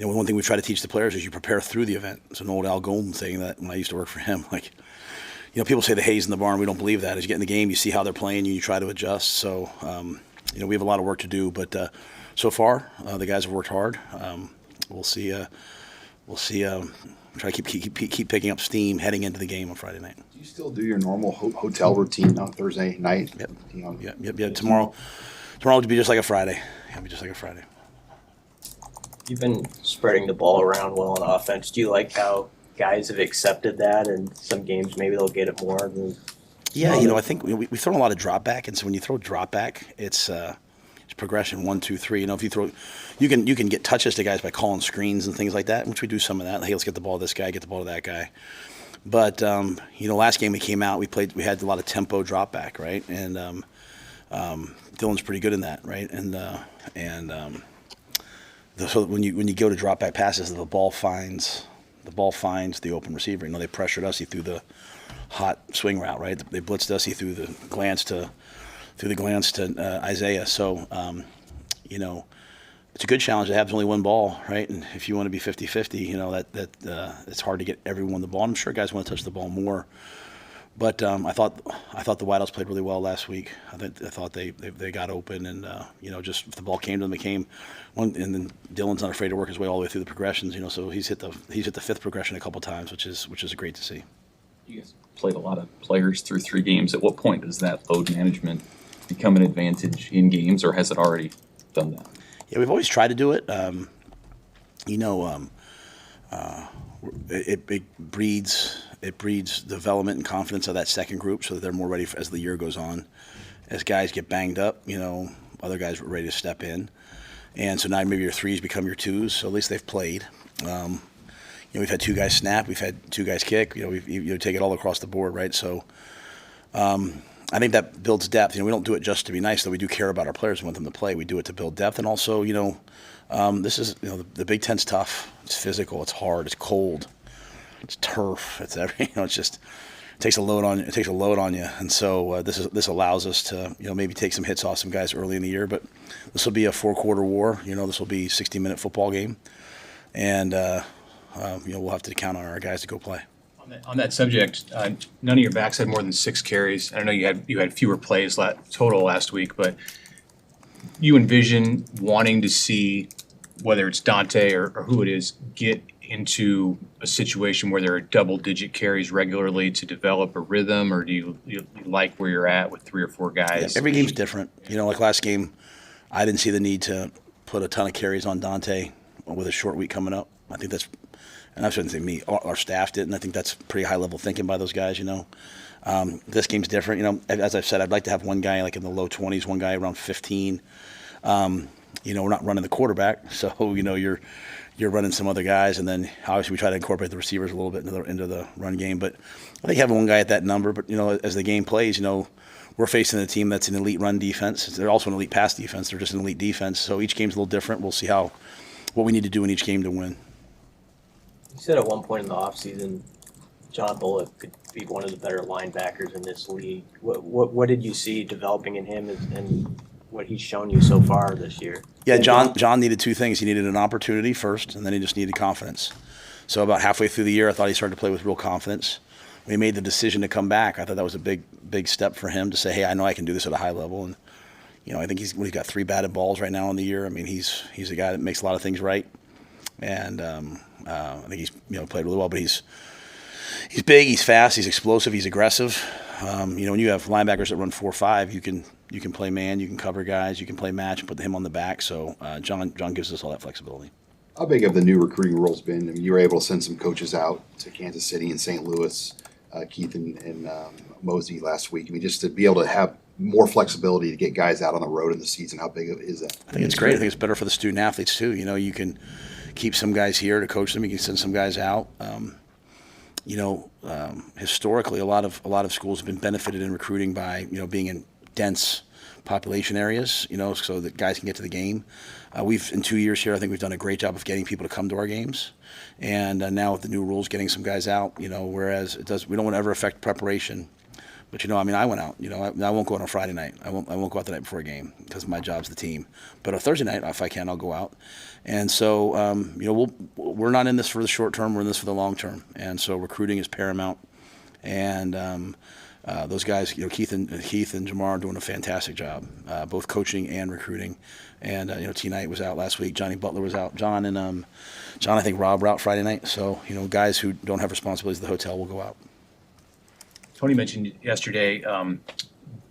one thing we try to teach the players is you prepare through the event. It's an old Al Golden saying that when I used to work for him. Like, people say the hay's in the barn. We don't believe that. As you get in the game, you see how they're playing, you try to adjust. So, we have a lot of work to do. But so far, the guys have worked hard. We'll see. We'll see. Try to keep picking up steam heading into the game on Friday night. Do you still do your normal hotel routine on Thursday night? Yep. Yep. Tomorrow will be just like a Friday. It'll be just like a Friday. You've been spreading the ball around well on offense. Do you like how guys have accepted that, and some games maybe they'll get it more? Yeah, I think we've thrown a lot of drop back, and so when you throw drop back, it's progression 1, 2, 3. If you throw, you can get touches to guys by calling screens and things like that, which we do some of that. Hey, let's get the ball to this guy, get the ball to that guy. But last game we came out, we had a lot of tempo drop back, right? And Dylan's pretty good in that, right? So when you go to drop back passes, the ball finds the open receiver. They pressured us. He threw the hot swing route, right? They blitzed us. He threw the glance to Isaiah. So it's a good challenge to have only one ball, right? And if you want to be 50-50, that it's hard to get everyone the ball. I'm sure guys want to touch the ball more. But I thought the Whiteouts played really well last week. I thought they got open, and just if the ball came to them, it came. And then Dylan's not afraid to work his way all the way through the progressions. So he's hit the fifth progression a couple times, which is great to see. You guys played a lot of players through 3 games. At what point does that load management become an advantage in games, or has it already done that? Yeah, we've always tried to do it. It breeds development and confidence of that second group, so that they're more ready as the year goes on. As guys get banged up, other guys are ready to step in, and so now maybe your 3s become your 2s. So at least they've played. We've had 2 guys snap, we've had 2 guys kick. We take it all across the board, right? So I think that builds depth. We don't do it just to be nice, though. We do care about our players and want them to play. We do it to build depth, and also, this is the Big Ten's tough. It's physical. It's hard. It's cold. It's turf. It's it takes a load on you. It takes a load on you, and so this allows us to maybe take some hits off some guys early in the year. But this will be a 4-quarter war. This will be a 60-minute football game, and we'll have to count on our guys to go play. On that subject, none of your backs had more than 6 carries. I know you had fewer plays total last week, but you envision wanting to see whether it's Dante or who it is get into a situation where there are double-digit carries regularly to develop a rhythm, or do you like where you're at with 3 or 4 guys? Yeah, every game's different. Like last game, I didn't see the need to put a ton of carries on Dante with a short week coming up. I think that's. And I shouldn't say me, our staff did, and I think that's pretty high-level thinking by those guys, This game's different. As I've said, I'd like to have one guy like in the low 20s, one guy around 15. We're not running the quarterback, so, you're running some other guys, and then obviously we try to incorporate the receivers a little bit into the run game. But I think having one guy at that number, but, as the game plays, we're facing a team that's an elite run defense. They're also an elite pass defense. They're just an elite defense. So each game's a little different. We'll see what we need to do in each game to win. You said at one point in the offseason, John Bullock could be one of the better linebackers in this league. What did you see developing in him and what he's shown you so far this year? Yeah, John needed 2 things. He needed an opportunity first, and then he just needed confidence. So about halfway through the year, I thought he started to play with real confidence. When he made the decision to come back, I thought that was a big step for him to say, hey, I know I can do this at a high level. And, I think he's got 3 batted balls right now in the year. I mean, he's a guy that makes a lot of things right. And I think he's played really well, but he's big, he's fast, he's explosive, he's aggressive. When you have linebackers that run 4-5, you can play man, you can cover guys, you can play match and put him on the back. So John gives us all that flexibility. How big have the new recruiting rules been? I mean, you were able to send some coaches out to Kansas City and St. Louis, Keith and Mosey last week. I mean, just to be able to have more flexibility to get guys out on the road in the season, how big is that? I think it's great. I think it's better for the student athletes too. You can keep some guys here to coach them. You can send some guys out. Historically, a lot of schools have been benefited in recruiting by being in dense population areas. So that guys can get to the game. We've in 2 years here, I think we've done a great job of getting people to come to our games. And now with the new rules, getting some guys out. Whereas we don't want to ever affect preparation, But I mean, I went out. I won't go out on Friday night. I won't go out the night before a game because my job's the team. But on Thursday night, if I can, I'll go out. And so, we're not in this for the short term. We're in this for the long term. And so, recruiting is paramount. And those guys, Keith and Jamar are doing a fantastic job, both coaching and recruiting. And T Knight was out last week. Johnny Butler was out. John, I think Rob were out Friday night. So guys who don't have responsibilities at the hotel will go out. Tony mentioned yesterday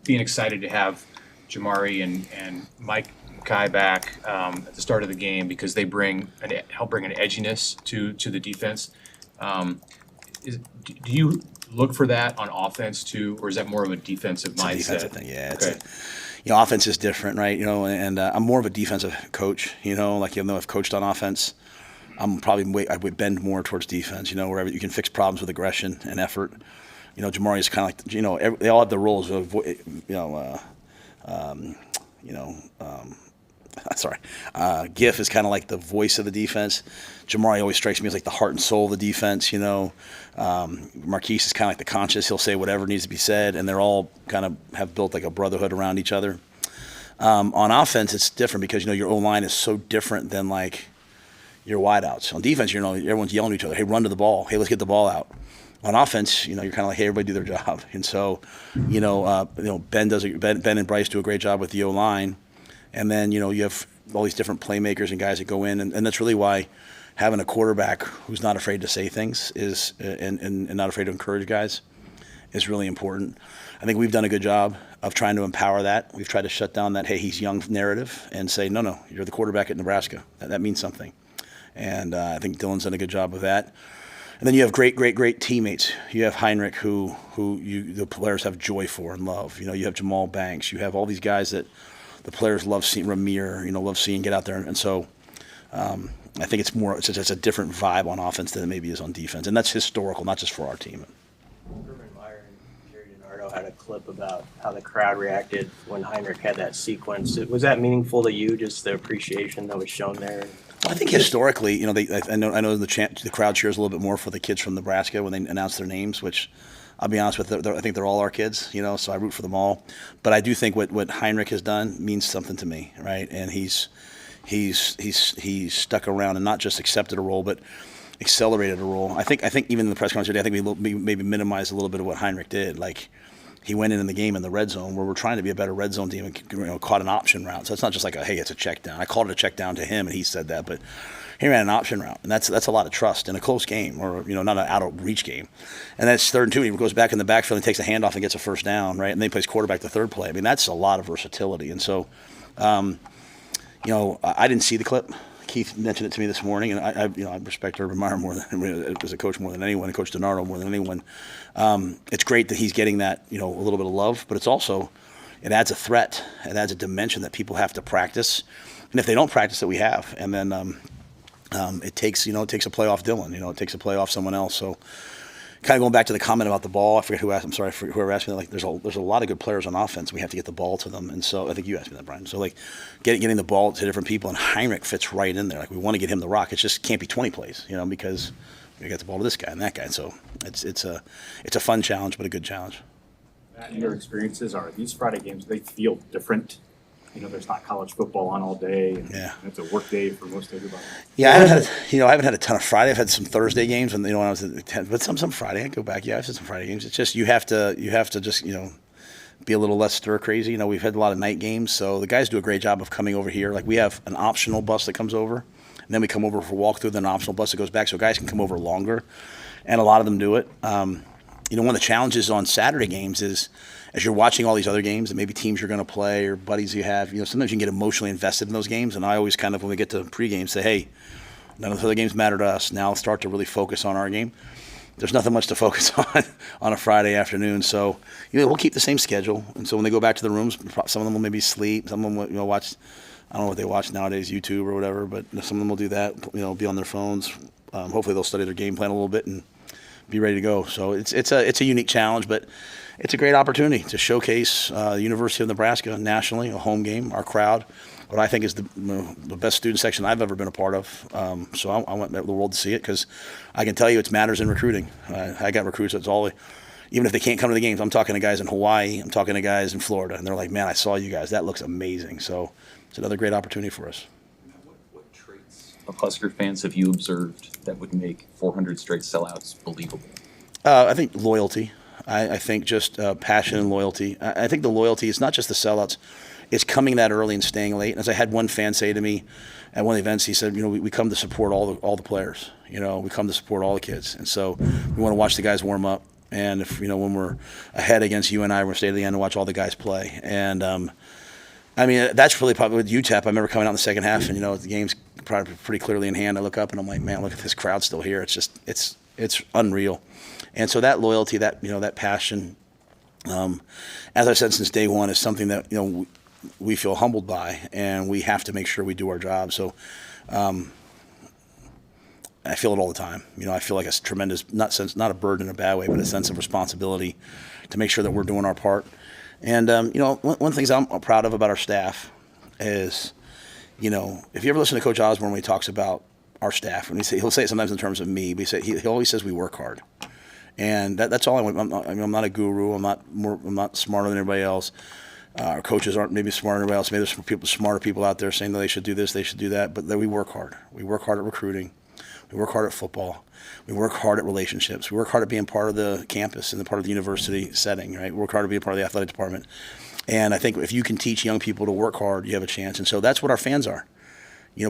being excited to have Jamari and Mike Kai back at the start of the game because they help bring an edginess to the defense. Do you look for that on offense too, or is that more of a defensive mindset? It's a defensive thing, yeah. Okay. Offense is different, right? And I'm more of a defensive coach. Like even though I've coached on offense, I would bend more towards defense. Wherever you can fix problems with aggression and effort. Jamari is kind of like they all have their roles. Giff is kind of like the voice of the defense. Jamari always strikes me as like the heart and soul of the defense. Marquise is kind of like the conscience. He'll say whatever needs to be said, and they're all kind of have built like a brotherhood around each other. On offense, it's different because your O-line is so different than like your wideouts. On defense, everyone's yelling at each other. Hey, run to the ball. Hey, let's get the ball out. On offense, you're kind of like, hey, everybody do their job. And so, Ben and Bryce do a great job with the O-line. And then, you have all these different playmakers and guys that go in. And that's really why having a quarterback who's not afraid to say things and not afraid to encourage guys is really important. I think we've done a good job of trying to empower that. We've tried to shut down that, hey, he's young narrative and say, no, you're the quarterback at Nebraska. That means something. And I think Dylan's done a good job of that. And then you have great teammates. You have Heinrich, who the players have joy for and love. You have Jamal Banks. You have all these guys that the players love seeing. Ramir, love seeing get out there. And so I think it's a different vibe on offense than it maybe is on defense. And that's historical, not just for our team. Urban Meyer and Jerry DiNardo had a clip about how the crowd reacted when Heinrich had that sequence. Was that meaningful to you, just the appreciation that was shown there? Well, I think historically, I know the crowd cheers a little bit more for the kids from Nebraska when they announce their names, which I'll be honest with, I think they're all our kids, so I root for them all. But I do think what Heinrich has done means something to me, right? And he's stuck around and not just accepted a role, but accelerated a role. I think even in the press conference today, I think we maybe minimized a little bit of what Heinrich did. Like, he went in the game in the red zone where we're trying to be a better red zone team and caught an option route. So it's not just like hey, it's a check down. I called it a check down to him and he said that, but he ran an option route, and that's a lot of trust in a close game or not an out of reach game. And that's 3rd and 2. He goes back in the backfield and takes a handoff and gets a first down, right? And then he plays quarterback the 3rd play. I mean, that's a lot of versatility. And so, I didn't see the clip. Keith mentioned it to me this morning, and I respect Urban Meyer more than as a coach more than anyone, and Coach DiNardo more than anyone. It's great that he's getting that a little bit of love, but it adds a threat, it adds a dimension that people have to practice, and if they don't practice it, we have, and then it takes a playoff Dylan, it takes a playoff someone else. So kind of going back to the comment about the ball, I forget who asked. I'm sorry for whoever asked me that. Like, there's a lot of good players on offense. We have to get the ball to them, and so I think you asked me that, Brian. So like getting the ball to different people, and Heinrich fits right in there. Like, we want to get him the rock. It just can't be 20 plays, because we got the ball to this guy and that guy. So it's a fun challenge, but a good challenge. In your experiences, are these Friday games? They feel different. There's not college football on all day. And Yeah. It's a work day for most everybody. Yeah, I haven't had a ton of Friday. I've had some Thursday games, and when I was at 10, but some Friday. I go back. Yeah, I've had some Friday games. It's just you have to just be a little less stir crazy. We've had a lot of night games, so the guys do a great job of coming over here. Like, we have an optional bus that comes over, and then we come over for walkthrough, then an optional bus that goes back, so guys can come over longer, and a lot of them do it. One of the challenges on Saturday games is, as you're watching all these other games and maybe teams you're going to play or buddies you have, sometimes you can get emotionally invested in those games. And I always kind of, when we get to pregame, say, hey, none of the other games matter to us. Now let's start to really focus on our game. There's nothing much to focus on a Friday afternoon. So, we'll keep the same schedule. And so when they go back to the rooms, some of them will maybe sleep. Some of them will, watch, I don't know what they watch nowadays, YouTube or whatever, but some of them will do that, be on their phones. Hopefully they'll study their game plan a little bit and be ready to go. So it's a unique challenge, but it's a great opportunity to showcase the University of Nebraska nationally, a home game, our crowd, what I think is the best student section I've ever been a part of. So I want the world to see it, because I can tell you it matters in recruiting. I got recruits. That's all. even if they can't come to the games, I'm talking to guys in Hawaii, I'm talking to guys in Florida, and they're like, man, I saw you guys. That looks amazing. So it's another great opportunity for us. What traits of Husker fans have you observed that would make 400 straight sellouts believable? I think loyalty. I think just passion and loyalty. I think the loyalty is not just the sellouts. It's coming that early and staying late. And as I had one fan say to me at one of the events, he said, we come to support all the players. We come to support all the kids. And so we want to watch the guys warm up. And if, when we're ahead against UNI, we're going to stay to the end and watch all the guys play. And, that's really probably with UTEP. I remember coming out in the second half and, the game's probably pretty clearly in hand. I look up and I'm like, man, look at this crowd still here. It's just, it's unreal. And so that loyalty, that passion, as I've said since day one, is something that, we feel humbled by, and we have to make sure we do our job. So I feel it all the time. I feel like a tremendous, not a burden in a bad way, but a sense of responsibility to make sure that we're doing our part. And, one of the things I'm proud of about our staff is, if you ever listen to Coach Osborne when he talks about our staff, and he'll say it sometimes in terms of me, but he always says we work hard. And that's all I want. I'm not a guru. I'm not smarter than everybody else. Our coaches aren't maybe smarter than everybody else. Maybe there's smarter people out there saying that they should do this, they should do that. But we work hard. We work hard at recruiting. We work hard at football. We work hard at relationships. We work hard at being part of the campus and the part of the university setting. Right? We work hard at being part of the athletic department. And I think if you can teach young people to work hard, you have a chance. And so that's what our fans are.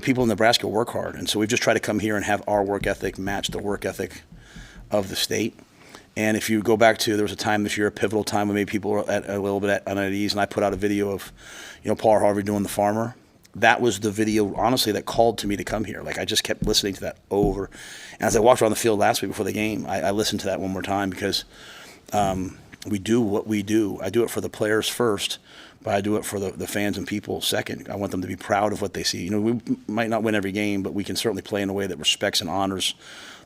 People in Nebraska work hard. And so we've just tried to come here and have our work ethic match the work ethic of the state. And if you go back to, there was a time this year, a pivotal time when maybe people were a little bit unease, and I put out a video of, Paul Harvey doing The Farmer. That was the video, honestly, that called to me to come here. Like, I just kept listening to that over. And as I walked around the field last week before the game, I listened to that one more time because we do what we do. I do it for the players first, but I do it for the fans and people second. I want them to be proud of what they see. We might not win every game, but we can certainly play in a way that respects and honors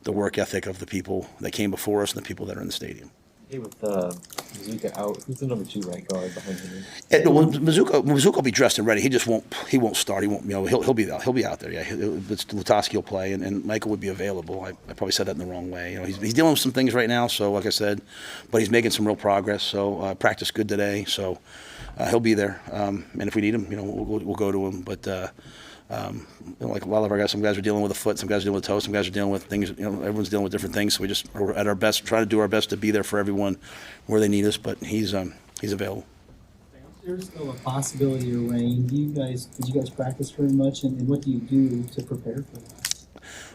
the work ethic of the people that came before us and the people that are in the stadium. Hey, with Mazuka out, who's the number 2 right guard behind him? Mazuka will be dressed and ready. He just won't. He won't start. He won't. He'll be out. He'll be out there. Yeah. Lutoski will play, and Michael would be available. I probably said that in the wrong way. He's dealing with some things right now. So like I said, but he's making some real progress. So practiced good today. So he'll be there. And if we need him, we'll go to him. But like a lot of our guys, some guys are dealing with a foot, some guys are dealing with toe, some guys are dealing with things. Everyone's dealing with different things. So we just are at our best, trying to do our best to be there for everyone where they need us. But he's available. There's still a possibility of rain. Did you guys practice very much, and what do you do to prepare for that?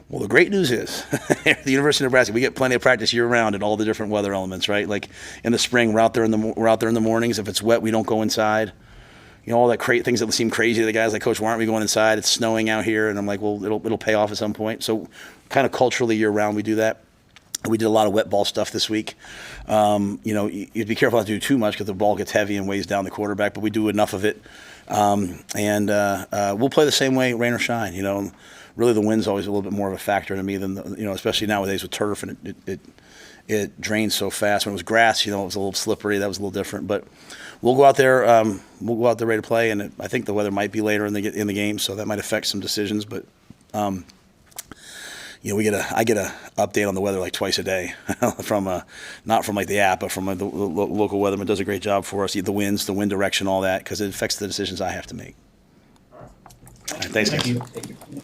Well, the great news is, at the University of Nebraska, we get plenty of practice year-round in all the different weather elements, right? Like in the spring, we're out there in the mornings. If it's wet, we don't go inside. All that things that seem crazy to the guys like, Coach, why aren't we going inside? It's snowing out here. And I'm like, well, it'll pay off at some point. So kind of culturally year-round we do that. We did a lot of wet ball stuff this week. You'd be careful not to do too much because the ball gets heavy and weighs down the quarterback, but we do enough of it. And we'll play the same way, rain or shine. Really the wind's always a little bit more of a factor to me than, especially nowadays with turf, and it drains so fast. When it was grass, it was a little slippery. That was a little different. But we'll go out there. We'll go out there ready to play, and I think the weather might be later in the game, so that might affect some decisions. But I get a update on the weather like twice a day from not from like the app, but from the local weatherman. Does a great job for us. The winds, the wind direction, all that, because it affects the decisions I have to make. All right, thanks, guys. Thank you.